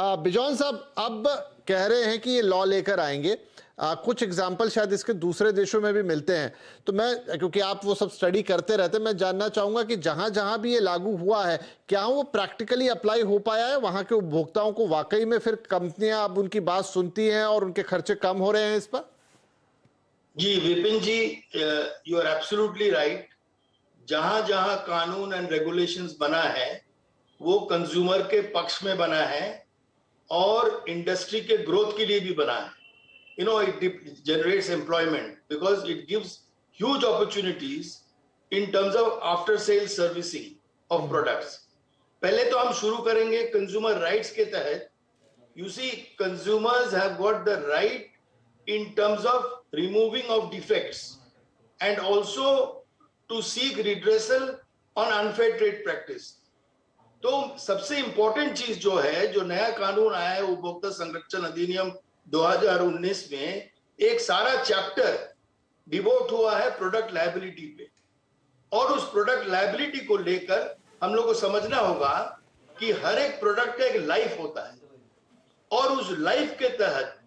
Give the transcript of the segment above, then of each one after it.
Bison साहब अब कह रहे हैं कि ये लॉ लेकर आएंगे। कुछ एग्जाम्पल शायद इसके दूसरे देशों में भी मिलते हैं। तो मैं, क्योंकि आप वो सब स्टडी करते रहते, मैं जानना चाहूंगा कि जहां जहां भी ये लागू हुआ है, क्या वो प्रैक्टिकली अप्लाई हो पाया है? वहां के उपभोक्ताओं को वाकई में फिर कंपनियां अब उनकी बात सुनती हैं और उनके खर्चे कम हो रहे हैं इस पर? जी विपिन जी, यू आर एब्सोल्युटली राइट। जहां जहां कानून एंड रेगुलेशंस बना है वो कंज्यूमर के पक्ष में बना है और इंडस्ट्री के ग्रोथ के लिए भी बना है। it generates employment because it gives huge opportunities in terms of after sales servicing of products. पहले तो हम शुरू करेंगे कंज्यूमर राइट्स के तहत। You see, consumers have got the right in terms of removing of defects and also to seek redressal on unfair trade practice. तो सबसे important चीज जो है, जो नया कानून आया है उपभोक्ता संरक्षण अधिनियम 2019 में, एक सारा चैप्टर डिवोट हुआ है प्रोडक्ट लायबिलिटी पे। और उस प्रोडक्ट लायबिलिटी को लेकर हम लोग को समझना होगा कि हर एक प्रोडक्ट का एक लाइफ होता है और उस लाइफ के तहत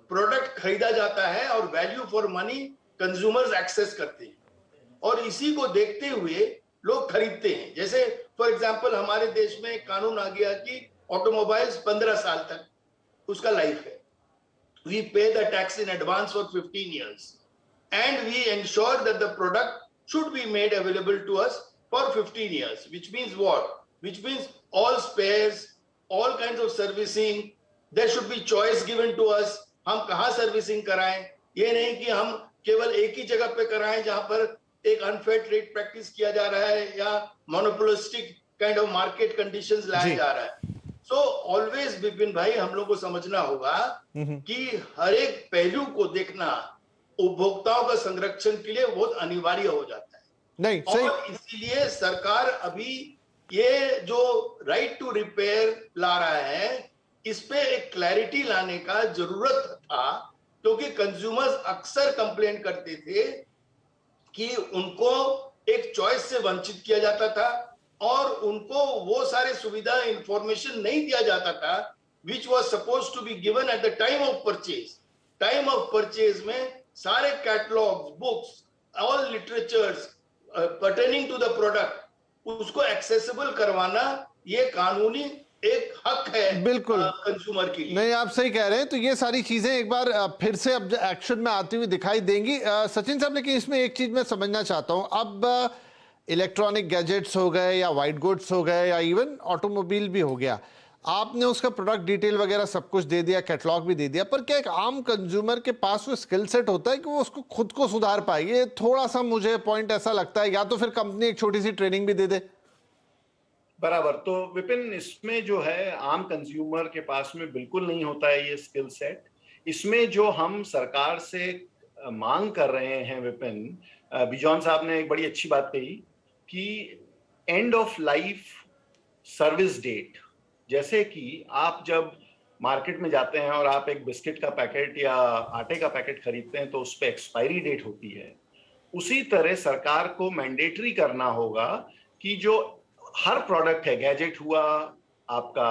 प्रोडक्ट खरीदा जाता है और value for money consumers access करते हैं और इसी को देखते हुए लोग खरीदते हैं। जैसे फॉर एग्जांपल हमारे देश में एक कानून आ गया कि ऑटोमोबाइल्स 15 साल तक उसका लाइफ है। We pay the tax in advance for 15 years and we ensure that the product should be made available to us for 15 years, which means what? Which means all spares, all kinds of servicing, there should be choice given to us। हम कहाँ servicing कराएं, ये नहीं कि हम केवल एक ही जगह पे कराएं जहां पर एक अनफेयर ट्रेड प्रैक्टिस किया जा रहा है या monopolistic kind of market conditions लाया जा रहा है। सो ऑलवेज विपिन भाई, हम लोग को समझना होगा कि हर एक पहलू को देखना उपभोक्ताओं का संरक्षण के लिए बहुत अनिवार्य हो जाता है। नहीं, सही। और इसीलिए सरकार अभी ये जो राइट टू रिपेयर ला रहा है, इस पे एक क्लैरिटी लाने का जरूरत था, क्योंकि कंज्यूमर्स अक्सर कंप्लेन करते थे कि उनको एक चॉइस से वंचित किया जाता था और उनको वो सारे सुविधा इंफॉर्मेशन नहीं दिया जाता था which was supposed to be given at the time of purchase। Time of purchase में सारे catalogues, books, all literatures pertaining to the product, उसको एक्सेसिबल करवाना ये कानूनी एक हक है बिल्कुल कंज्यूमर के लिए। नहीं, आप सही कह रहे हैं। तो ये सारी चीजें एक बार फिर से अब एक्शन में आती हुई दिखाई देंगी। सचिन साहब, लेकिन इसमें एक चीज मैं समझना चाहता हूं। अब इलेक्ट्रॉनिक गैजेट्स हो गए या वाइट गुड्स हो गए या इवन ऑटोमोबाइल भी हो गया, आपने उसका प्रोडक्ट डिटेल वगैरह सब कुछ दे दिया, कैटलॉग भी दे दिया, पर क्या एक आम कंज्यूमर के पास वो स्किल सेट होता है कि वो उसको खुद को सुधार पाए? ये थोड़ा सा मुझे पॉइंट ऐसा लगता है, या तो फिर कंपनी एक छोटी सी ट्रेनिंग भी दे दे। बराबर। तो विपिन, इसमें जो है आम कंज्यूमर के पास में बिल्कुल नहीं होता है ये स्किल सेट। इसमें जो हम सरकार से मांग कर रहे हैं विपिन, बिजॉन साहब ने एक बड़ी अच्छी बात कही कि end of life service date. जैसे कि आप जब मार्केट में जाते हैं और आप एक बिस्किट का पैकेट या आटे का पैकेट खरीदते हैं तो उस पर एक्सपायरी डेट होती है, उसी तरह सरकार को मैंडेटरी करना होगा कि जो हर प्रोडक्ट है, गैजेट हुआ, आपका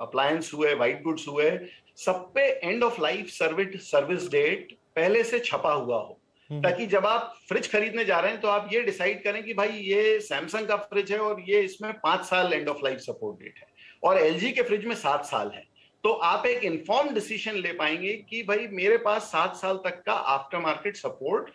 अप्लायंस हुए, वाइट गुड्स हुए, सब पे end of life service date पहले से छपा हुआ हो, ताकि जब आप फ्रिज खरीदने जा रहे हैं तो आप ये डिसाइड करें कि भाई ये सैमसंग का फ्रिज है और ये इसमें 5 साल end of life support date है और एलजी के फ्रिज में 7 साल है। तो आप एक इन्फॉर्म्ड डिसीजन ले पाएंगे कि भाई मेरे पास 7 साल तक का आफ्टर मार्केट सपोर्ट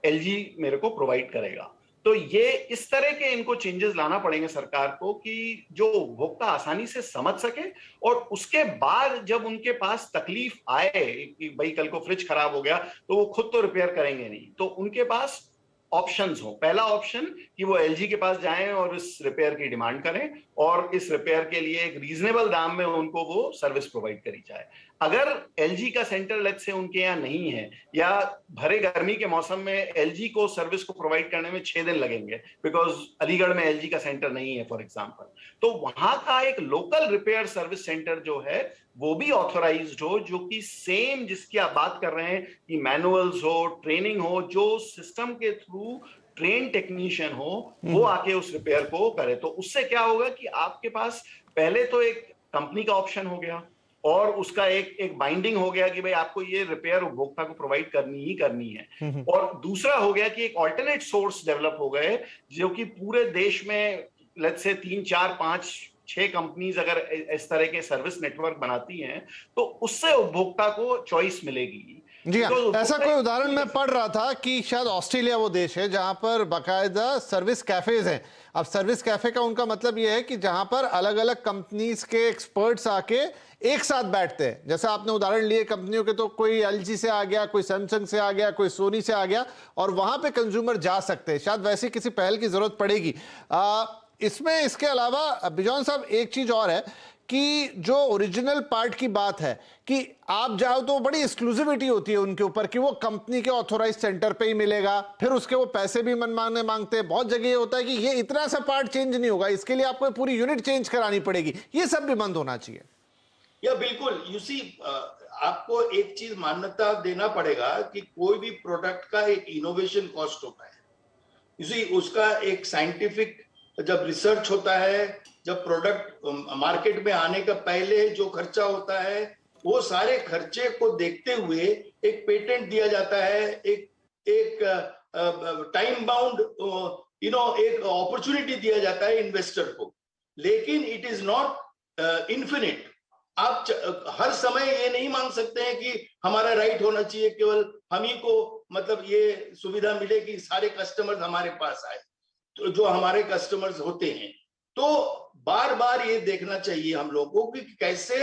एलजी मेरे को प्रोवाइड करेगा। तो ये इस तरह के इनको चेंजेस लाना पड़ेंगे सरकार को कि जो उपभोक्ता आसानी से समझ सके और उसके बाद जब उनके पास तकलीफ आए कि भाई कल को फ्रिज खराब हो गया तो वो खुद तो रिपेयर करेंगे नहीं, तो उनके पास ऑप्शंस हो। पहला ऑप्शन कि वो एलजी के पास जाएं और इस रिपेयर की डिमांड करें और इस रिपेयर के लिए एक रीजनेबल दाम में उनको वो सर्विस प्रोवाइड करी जाए। अगर एलजी का सेंटर लेट से उनके यहाँ नहीं है या भरे गर्मी के मौसम में एलजी को सर्विस को प्रोवाइड करने में 6 दिन लगेंगे बिकॉज अलीगढ़ में एलजी का सेंटर नहीं है फॉर एग्जांपल, तो वहां का एक लोकल रिपेयर सर्विस सेंटर जो है वो भी ऑथोराइज्ड हो, जो कि सेम जिसकी आप बात कर रहे हैं कि मैनुअल्स हो, ट्रेनिंग हो, जो सिस्टम के थ्रू ट्रेन टेक्नीशियन हो वो आके उस रिपेयर को करे। तो उससे क्या होगा कि आपके पास पहले तो एक कंपनी का ऑप्शन हो गया, और उसका एक बाइंडिंग हो गया कि भाई आपको ये रिपेयर उपभोक्ता को प्रोवाइड करनी ही करनी है। और दूसरा हो गया कि एक ऑल्टरनेट सोर्स डेवलप हो गए, जो कि पूरे देश में लेट्स से 3, 4, 5, 6 कंपनीज अगर इस तरह के सर्विस नेटवर्क बनाती हैं तो उससे उपभोक्ता को चॉइस मिलेगी। जी हाँ, ऐसा कोई उदाहरण मैं पढ़ रहा था कि शायद ऑस्ट्रेलिया वो देश है जहां पर बाकायदा सर्विस कैफेज हैं। अब सर्विस कैफे का उनका मतलब ये है कि जहां पर अलग अलग कंपनीज के एक्सपर्ट्स आके एक साथ बैठते हैं। जैसे आपने उदाहरण लिए कंपनियों के, तो कोई एलजी से आ गया, कोई सैमसंग से आ गया, कोई सोनी से आ गया, और वहां पे कंज्यूमर जा सकते हैं। शायद वैसी किसी पहल की जरूरत पड़ेगी। इसमें इसके अलावा बिजॉन साहब एक चीज और है कि जो ओरिजिनल पार्ट की बात है कि आप जाओ तो बड़ी एक्सक्लूसिविटी होती है उनके ऊपर कि वो कंपनी के ऑथोराइज सेंटर पे ही मिलेगा, फिर उसके वो पैसे भी मनमाने मांगते हैं। बहुत जगह ये होता है कि ये इतना सा पार्ट चेंज नहीं होगा, इसके लिए आपको पूरी यूनिट चेंज करानी पड़ेगी। ये सब भी बंद होना चाहिए। या बिल्कुल, यू सी, आपको एक चीज मान्यता देना पड़ेगा कि कोई भी प्रोडक्ट का एक इनोवेशन कॉस्ट होता है। यू सी, उसका एक साइंटिफिक जब रिसर्च होता है, जब प्रोडक्ट मार्केट में आने का पहले जो खर्चा होता है, वो सारे खर्चे को देखते हुए एक पेटेंट दिया जाता है, एक टाइम बाउंड एक अपॉर्चुनिटी दिया जाता है इन्वेस्टर को। लेकिन इट इज नॉट इन्फिनिट। आप हर समय ये नहीं मांग सकते हैं कि हमारा राइट होना चाहिए, केवल हम ही को मतलब ये सुविधा मिले कि सारे कस्टमर्स हमारे पास आए, तो जो हमारे कस्टमर्स होते हैं। तो बार बार ये देखना चाहिए हम लोगों को कि कैसे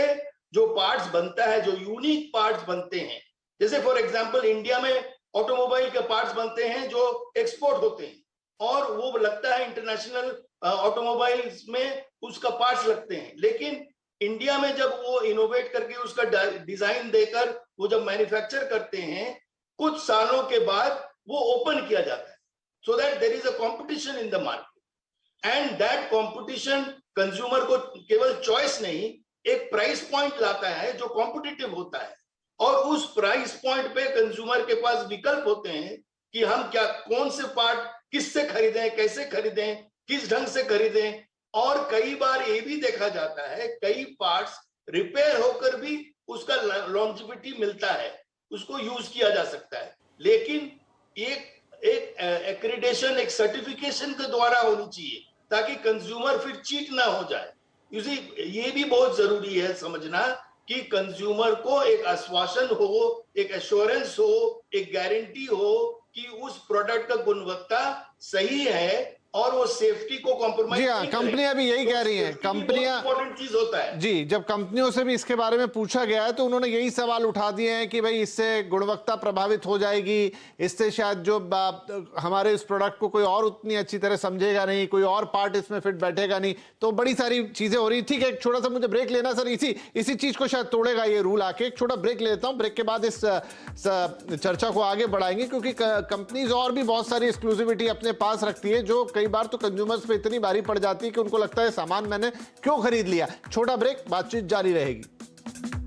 जो पार्ट्स बनता है, जो यूनिक पार्ट्स बनते हैं, जैसे फॉर एग्जांपल इंडिया में ऑटोमोबाइल के पार्ट्स बनते हैं जो एक्सपोर्ट होते हैं, और वो लगता है इंटरनेशनल ऑटोमोबाइल्स में उसका पार्ट्स लगते हैं। लेकिन इंडिया में जब वो इनोवेट करके उसका डिजाइन देकर वो जब मैन्युफैक्चर करते हैं, कुछ सालों के बाद वो ओपन किया जाता है, so that there is a competition in the market, and that competition consumer को केवल चॉइस नहीं, एक प्राइस पॉइंट लाता है जो कॉम्पिटिटिव होता है, और उस प्राइस पॉइंट पे कंज्यूमर के पास विकल्प होते हैं कि हम क्या, कौन से पार्ट किससे खरीदें, कैसे खरीदें, किस ढंग से खरीदें। और कई बार ये भी देखा जाता है, कई पार्ट्स रिपेयर होकर भी उसका लॉन्जिविटी मिलता है, उसको यूज किया जा सकता है। लेकिन एक एक्रीडेशन, एक सर्टिफिकेशन के द्वारा होनी चाहिए ताकि कंज्यूमर फिर चीट ना हो जाए। यू सी, ये भी बहुत जरूरी है समझना कि कंज्यूमर को एक आश्वासन हो, एक एश्योरेंस हो, एक गारंटी हो कि उस प्रोडक्ट का गुणवत्ता सही है और वो सेफ्टी को कॉम्प्रोमाइज जी हाँ, कंपनियां भी यही कह रही हैं। कंपनियां, इंपॉर्टेंट चीज होता है जी, जब कंपनियों से भी इसके बारे में पूछा गया है तो उन्होंने यही सवाल उठा दिए हैं कि भाई इससे गुणवत्ता प्रभावित हो जाएगी, इससे शायद जो हमारे इस प्रोडक्ट को कोई और उतनी अच्छी तरह समझेगा नहीं, कोई और पार्ट इसमें फिट बैठेगा नहीं। तो बड़ी सारी चीजें हो रही। ठीक है, एक छोटा सा मुझे ब्रेक लेना सर, इसी चीज को शायद तोड़ेगा ये रूल आके। एक छोटा ब्रेक लेता हूं, ब्रेक के बाद इस चर्चा को आगे बढ़ाएंगे, क्योंकि कंपनीज और भी बहुत सारी एक्सक्लूसिविटी अपने पास रखती है जो कई बार तो कंज्यूमर्स पे इतनी भारी पड़ जाती है कि उनको लगता है सामान मैंने क्यों खरीद लिया। छोटा ब्रेक, बातचीत जारी रहेगी।